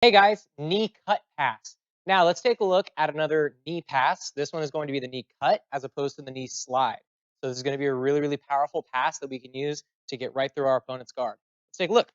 Hey guys, knee cut pass. Now let's take a look at another knee pass. This one is going to be the knee cut as opposed to the knee slide. So this is going to be a really, really powerful pass that we can use to get right through our opponent's guard. Let's take a look.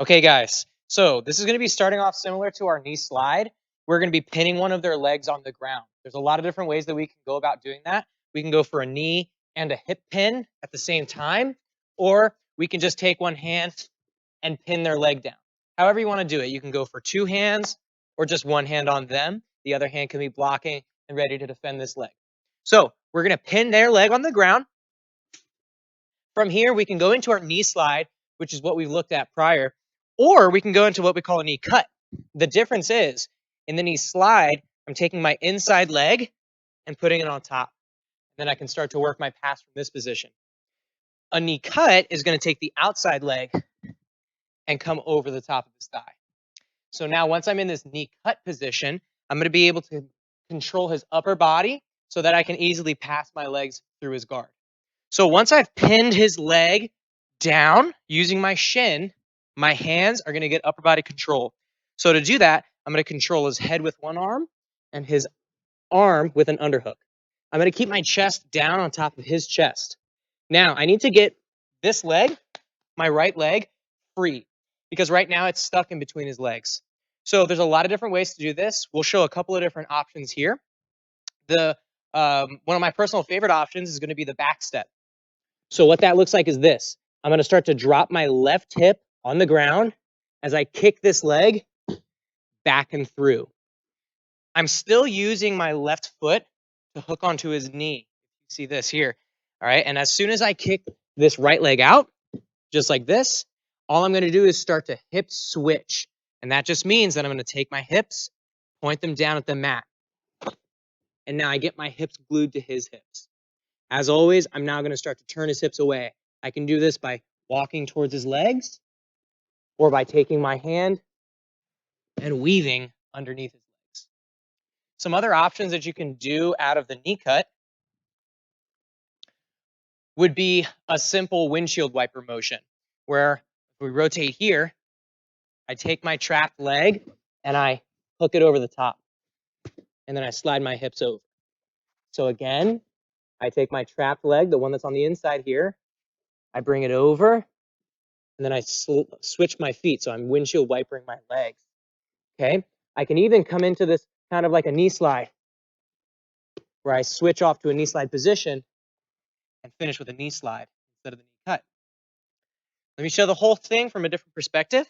Okay guys, so this is going to be starting off similar to our knee slide. We're going to be pinning one of their legs on the ground. There's a lot of different ways that we can go about doing that. We can go for a knee and a hip pin at the same time, or we can just take one hand and pin their leg down. However you want to do it. You can go for two hands or just one hand on them. The other hand can be blocking and ready to defend this leg. So we're going to pin their leg on the ground. From here, we can go into our knee slide, which is what we've looked at prior, or we can go into what we call a knee cut. The difference is, in the knee slide, I'm taking my inside leg and putting it on top. Then I can start to work my pass from this position. A knee cut is going to take the outside leg and come over the top of his thigh. So now once I'm in this knee cut position, I'm going to be able to control his upper body so that I can easily pass my legs through his guard. So once I've pinned his leg down using my shin, my hands are going to get upper body control. So to do that, I'm going to control his head with one arm and his arm with an underhook. I'm going to keep my chest down on top of his chest. Now I need to get this leg, my right leg, free because right now it's stuck in between his legs. So there's a lot of different ways to do this. We'll show a couple of different options here. One of my personal favorite options is going to be the back step. So what that looks like is this. I'm going to start to drop my left hip on the ground as I kick this leg back and through. I'm still using my left foot to hook onto his knee. You see this here. All right. And as soon as I kick this right leg out, just like this, all I'm going to do is start to hip switch. And that just means that I'm going to take my hips, point them down at the mat. And now I get my hips glued to his hips. As always, I'm now going to start to turn his hips away. I can do this by walking towards his legs or by taking my hand and weaving underneath his legs. Some other options that you can do out of the knee cut would be a simple windshield wiper motion, where if we rotate here, I take my trapped leg and I hook it over the top, and then I slide my hips over. So again, I take my trapped leg, the one that's on the inside here, I bring it over, and then I switch my feet, so I'm windshield wipering my legs. Okay, I can even come into this kind of like a knee slide, where I switch off to a knee slide position and finish with a knee slide instead of the knee cut. Let me show the whole thing from a different perspective.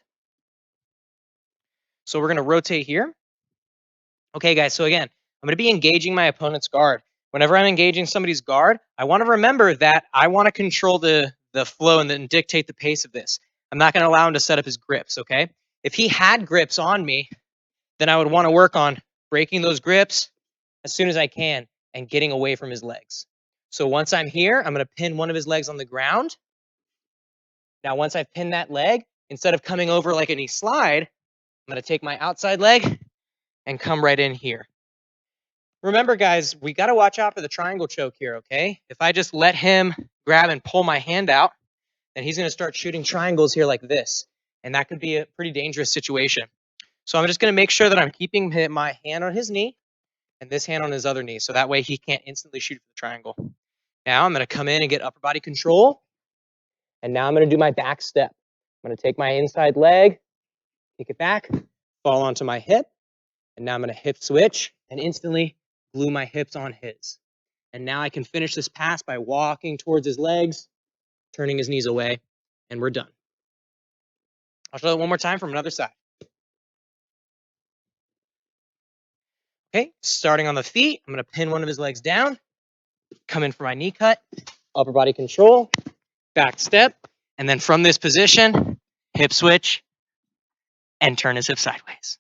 So we're going to rotate here. Okay, guys, so again, I'm going to be engaging my opponent's guard. Whenever I'm engaging somebody's guard, I want to remember that I want to control the flow and then dictate the pace of this. I'm not going to allow him to set up his grips, okay? If he had grips on me, then I would want to work on breaking those grips as soon as I can and getting away from his legs. So once I'm here, I'm going to pin one of his legs on the ground. Now, once I've pinned that leg, instead of coming over like a knee slide, I'm going to take my outside leg and come right in here. Remember, guys, we got to watch out for the triangle choke here, okay? If I just let him grab and pull my hand out, then he's going to start shooting triangles here like this, and that could be a pretty dangerous situation. So I'm just going to make sure that I'm keeping my hand on his knee and this hand on his other knee, so that way he can't instantly shoot for the triangle. Now I'm going to come in and get upper body control, and now I'm going to do my back step. I'm going to take my inside leg, kick it back, fall onto my hip, and now I'm going to hip switch and instantly glue my hips on his. And now I can finish this pass by walking towards his legs, turning his knees away, and we're done. I'll show it one more time from another side. Okay, starting on the feet, I'm going to pin one of his legs down, come in for my knee cut, upper body control, back step, and then from this position, hip switch, and turn his hip sideways.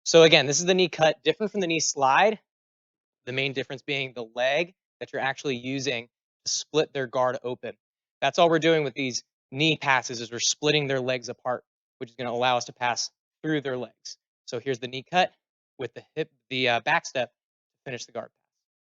So again, this is the knee cut, different from the knee slide. The main difference being the leg that you're actually using to split their guard open. That's all we're doing with these knee passes is we're splitting their legs apart, which is going to allow us to pass through their legs. So here's the knee cut with the back step to finish the guard pass.